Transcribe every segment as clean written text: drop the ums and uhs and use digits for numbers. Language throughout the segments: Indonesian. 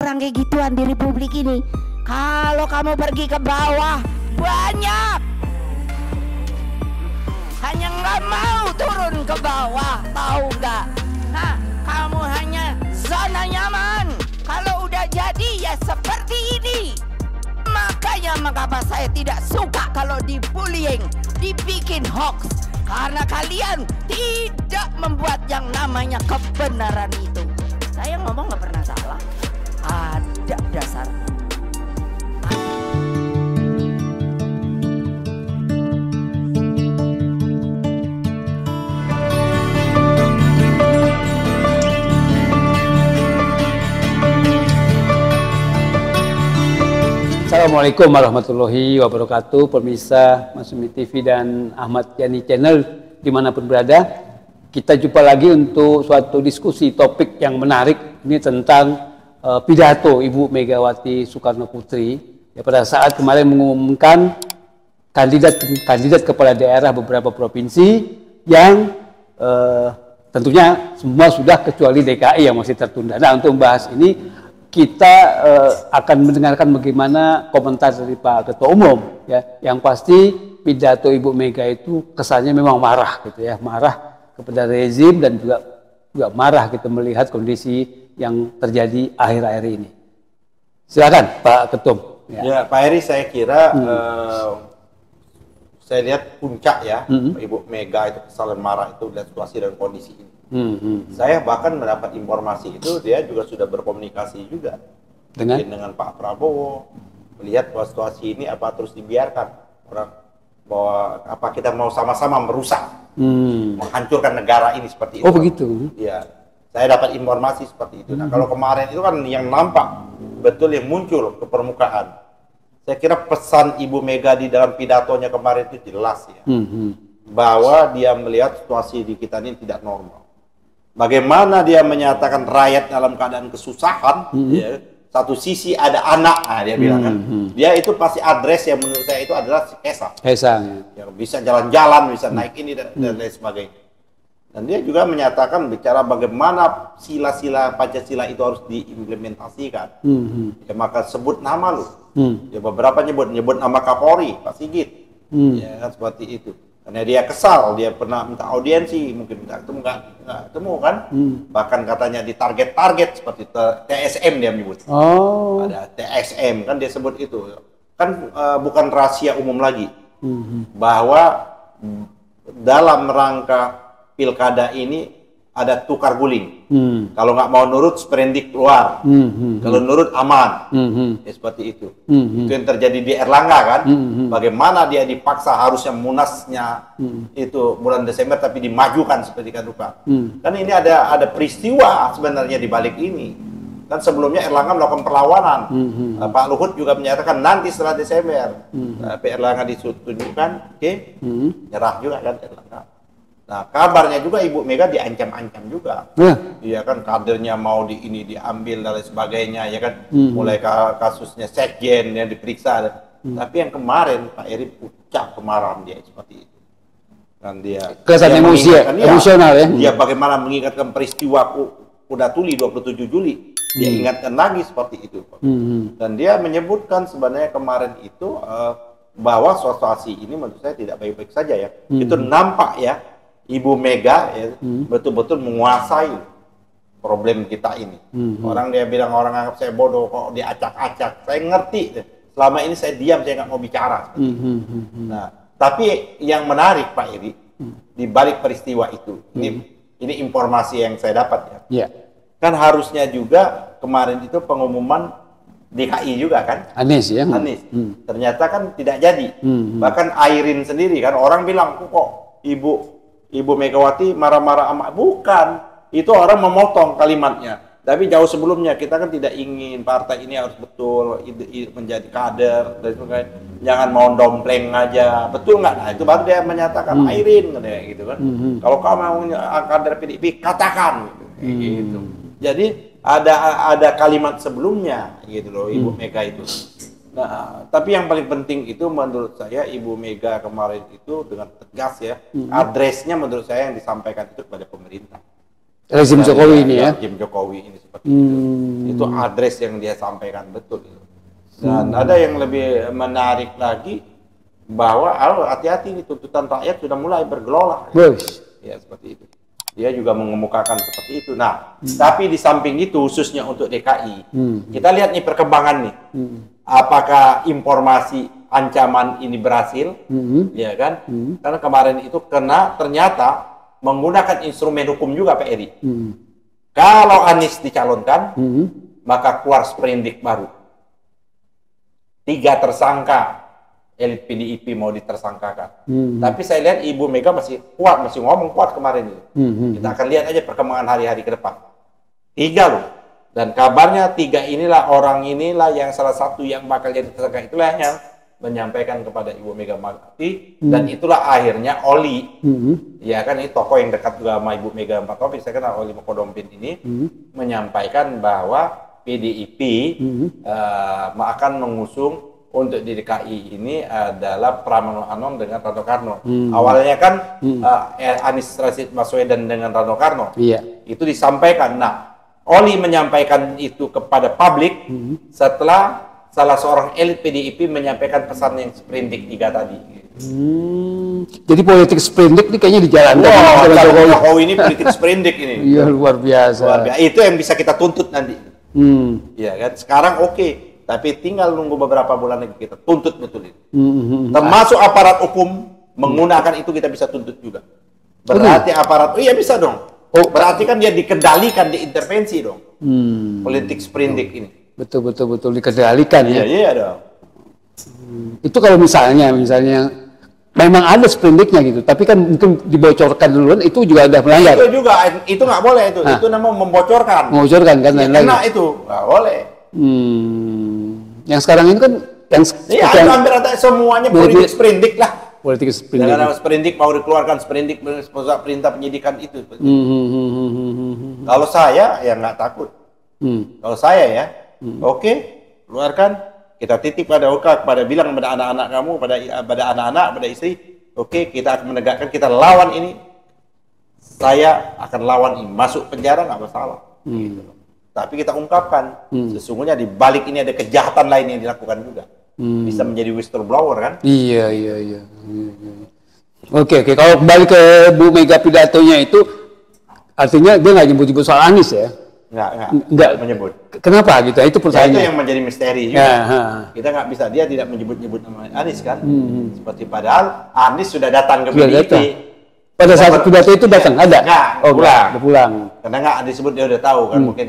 orang kayak gituan di Republik ini. Kalau kamu pergi ke bawah, banyak. Hanya nggak mau turun ke bawah, tahu nggak? Nah, kamu hanya zona nyaman. Kalau udah jadi ya seperti ini. Makanya mengapa saya tidak suka kalau dibullying, dibikin hoax. Karena kalian tidak membuat yang namanya kebenaran itu. Saya ngomong nggak pernah salah. Ada dasarnya. Assalamualaikum warahmatullahi wabarakatuh, pemirsa Masumi TV dan Ahmad Yani Channel dimanapun berada. Kita jumpa lagi untuk suatu diskusi topik yang menarik. Ini tentang pidato Ibu Megawati Soekarno Putri ya, pada saat kemarin mengumumkan kandidat kepala daerah beberapa provinsi yang tentunya semua sudah kecuali DKI yang masih tertunda. Nah, untuk membahas ini kita akan mendengarkan bagaimana komentar dari Pak Ketua Umum ya, yang pasti pidato Ibu Mega itu kesannya memang marah gitu ya, marah kepada rezim dan juga marah kita melihat kondisi yang terjadi akhir-akhir ini. Silakan Pak Ketum. Ya, Pak Heri, saya kira saya lihat puncak ya, Ibu Mega itu kesal marah itu lihat situasi dan kondisi ini. Saya bahkan mendapat informasi itu dia juga sudah berkomunikasi juga dengan Pak Prabowo, melihat bahwa situasi ini apa terus dibiarkan orang bahwa apa kita mau sama-sama merusak, menghancurkan negara ini seperti itu. Oh begitu. Ya, saya dapat informasi seperti itu. Nah, kalau kemarin itu kan yang nampak betul yang muncul ke permukaan. Saya kira pesan Ibu Mega di dalam pidatonya kemarin itu jelas ya, bahwa dia melihat situasi di kita ini tidak normal. Bagaimana dia menyatakan rakyat dalam keadaan kesusahan, ya, satu sisi ada anak, nah, dia bilang kan, dia itu pasti address yang menurut saya itu adalah si Kaisang, yang bisa jalan-jalan, bisa naik ini dan lain sebagainya. Dan dia juga menyatakan bicara bagaimana sila-sila Pancasila itu harus diimplementasikan. Ya, maka sebut nama lu. Ya, beberapa nyebut nama Kapolri, Pak Sigit, ya kan seperti itu. Karena dia kesal, dia pernah minta audiensi, mungkin minta ketemu nggak ketemu kan? Bahkan katanya di target seperti TSM dia menyebut. Oh. Ada TSM kan dia sebut itu. Kan bukan rahasia umum lagi bahwa dalam rangka pilkada ini ada tukar guling. Kalau nggak mau nurut, sprendik keluar. Kalau nurut, aman. Ya, seperti itu. Itu yang terjadi di Erlangga kan. Bagaimana dia dipaksa harusnya munasnya itu bulan Desember, tapi dimajukan seperti kan rupa. Kan ini ada peristiwa sebenarnya di balik ini. Kan sebelumnya Erlangga melakukan perlawanan. Pak Luhut juga menyatakan nanti setelah Desember. Tapi Erlangga ditunjukkan, nyerah juga kan Erlangga. Nah, kabarnya juga Ibu Mega diancam-ancam juga. Iya kan, kadernya mau ini diambil dan lain sebagainya, ya kan. Mulai kasusnya Sekjen yang diperiksa. Tapi yang kemarin Pak Eri puncak kemarahan dia seperti itu. Dan dia kesan emosional ya. Dia bagaimana mengingatkan peristiwa Kuda Tuli 27 Juli. Dia ingatkan lagi seperti itu. Dan dia menyebutkan sebenarnya kemarin itu bahwa situasi ini menurut saya tidak baik-baik saja ya. Itu nampak ya, Ibu Mega ya, betul-betul menguasai problem kita ini. Orang dia bilang orang anggap saya bodoh, kok diacak-acak. Saya ngerti, selama ini saya diam, saya nggak mau bicara. Nah, tapi yang menarik Pak Eri, di balik peristiwa itu, ini informasi yang saya dapat ya. Kan harusnya juga kemarin itu pengumuman DKI juga kan? Anies ya? Anies. Ternyata kan tidak jadi. Bahkan Airin sendiri kan, orang bilang, kok Ibu Megawati marah-marah sama, bukan, itu orang memotong kalimatnya. Tapi jauh sebelumnya kita kan tidak ingin partai ini harus betul menjadi kader dan sebagainya. Jangan mau dompleng aja, betul nggak? Nah, itu baru dia menyatakan Airin gitu kan. Kalau kamu mau kader PDIP katakan gitu. Jadi ada kalimat sebelumnya gitu loh Ibu Mega itu. Nah, tapi yang paling penting itu menurut saya Ibu Mega kemarin itu dengan tegas ya, addressnya menurut saya yang disampaikan itu kepada pemerintah. rezim Jokowi ini ya. Rezim Jokowi ini seperti itu. Itu address yang dia sampaikan betul. Dan ada yang lebih menarik lagi bahwa hati-hati nih tuntutan rakyat sudah mulai bergelolak. Ya seperti itu. Dia juga mengemukakan seperti itu. Nah, tapi di samping itu khususnya untuk DKI, kita lihat nih perkembangan nih. Apakah informasi ancaman ini berhasil? Ya kan? Karena kemarin itu ternyata menggunakan instrumen hukum juga Pak Eri. Kalau Anies dicalonkan, maka keluar sprindik baru. 3 tersangka elit PDIP mau ditersangkakan. Tapi saya lihat Ibu Mega masih kuat, masih ngomong kuat kemarin itu. Kita akan lihat aja perkembangan hari-hari ke depan. 3 loh. Dan kabarnya 3 inilah orang inilah yang salah satu yang bakal jadi tersangka, itulah yang menyampaikan kepada Ibu Mega Megawati, dan itulah akhirnya Oli, ya kan, ini tokoh yang dekat juga sama Ibu Mega Megawati, saya kenal Oli Mokodompin ini, menyampaikan bahwa PDIP akan mengusung untuk di DKI ini adalah Pramono Anung dengan Rano Karno. Awalnya kan Anies Rashid Baswedan dengan Rano Karno. Itu disampaikan. Nah, Oli menyampaikan itu kepada publik setelah salah seorang elit PDIP menyampaikan pesan yang sprindik 3 tadi. Jadi politik sprindik ini kayaknya dijalankan. Jokowi ini politik sprindik ini. Iya, luar biasa. Itu yang bisa kita tuntut nanti. Ya kan, sekarang oke. Tapi tinggal nunggu beberapa bulan lagi kita tuntut betul itu. Termasuk aparat hukum menggunakan itu kita bisa tuntut juga. Berarti aparat, iya bisa dong. Berarti kan dia dikendalikan, diintervensi dong. Politik sprindik ini. Betul dikendalikan ya. Iya dong. Itu kalau misalnya memang ada sprindiknya gitu, tapi kan mungkin dibocorkan duluan, itu juga ada melanggar. Itu juga, itu nggak boleh itu. Itu namanya membocorkan. Membocorkan kan lain-lain. Kena itu, nggak boleh. Yang sekarang ini kan yang hampir semuanya politik sprindik lah. Politik sprindik. Dengan sprindik mau dikeluarkan sprindik perintah penyidikan itu. Kalau saya ya nggak takut. Kalau saya ya, oke, keluarkan. Kita titip pada bilang pada anak-anak kamu, pada anak-anak, pada istri, oke, kita akan menegakkan, kita lawan ini. Saya akan lawan ini, masuk penjara nggak masalah. Gitu. Tapi kita ungkapkan, sesungguhnya di balik ini ada kejahatan lain yang dilakukan juga. Bisa menjadi whistleblower kan? Iya. Oke, kalau kembali ke Bu Mega pidatonya itu, artinya dia nggak nyebut-nyebut soal Anies ya? Nggak menyebut. Kenapa gitu? Itu pertanyaannya. Itu yang menjadi misteri juga. Kita nggak bisa, dia tidak menyebut-nyebut nama Anies kan? Seperti padahal Anies sudah datang ke PDIP. Pada saat pidato itu datang, ada? Pulang. Karena nggak disebut, dia udah tahu kan, mungkin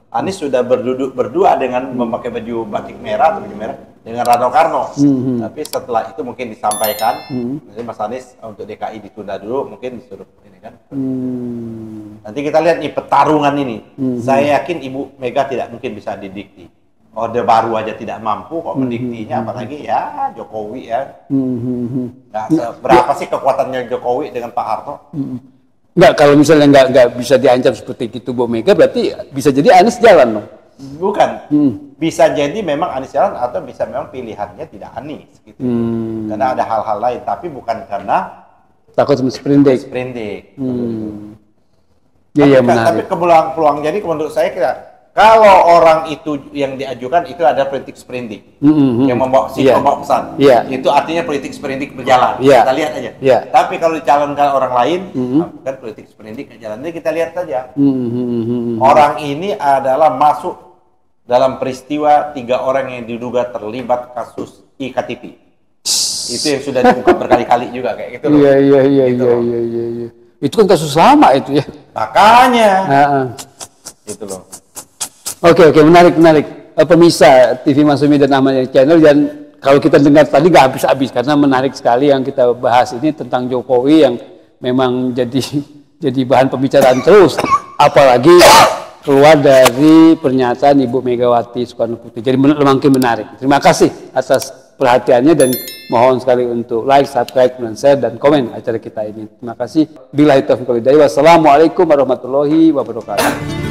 Anies sudah berdua dengan memakai baju batik merah atau baju merah dengan Rano Karno. Tapi setelah itu mungkin disampaikan, nanti Mas Anies untuk DKI ditunda dulu, mungkin disuruh ini kan. Nanti kita lihat nih pertarungan ini. Saya yakin Ibu Mega tidak mungkin bisa didikti. Orde Baru aja tidak mampu kok mendiktinya, apalagi ya Jokowi ya. Nah, berapa sih kekuatannya Jokowi dengan Pak Harto? Enggak, kalau misalnya nggak bisa diancam seperti itu Bu Mega, berarti bisa jadi Anies jalan dong? Bukan. Bisa jadi memang Anies jalan, atau bisa memang pilihannya tidak Anies gitu. Karena ada hal-hal lain, tapi bukan karena takut sama sprindik. Iya, menarik. Tapi peluang jadi menurut saya kalau orang itu yang diajukan itu ada politik sprindik yang membawa pesan, itu artinya politik sprindik berjalan. Kita lihat aja. Tapi kalau dicalonkan orang lain, kan politik sprindik berjalan. Jadi kita lihat saja. Orang ini adalah masuk dalam peristiwa 3 orang yang diduga terlibat kasus iktp. Itu yang sudah diungkap berkali-kali juga kayak gitu loh. Iya. Itu kan kasus lama itu ya. Makanya. Itu loh. Oke, menarik. Pemirsa TV Masyumi dan Ahmad Yani Channel, dan kalau kita dengar tadi nggak habis-habis karena menarik sekali yang kita bahas ini tentang Jokowi yang memang jadi bahan pembicaraan terus, apalagi keluar dari pernyataan Ibu Megawati Soekarno Putri. Jadi makin menarik. Terima kasih atas perhatiannya dan mohon sekali untuk like, subscribe, dan share dan komen acara kita ini. Terima kasih. Billahi taufiq wal hidayah. Wassalamualaikum warahmatullahi wabarakatuh.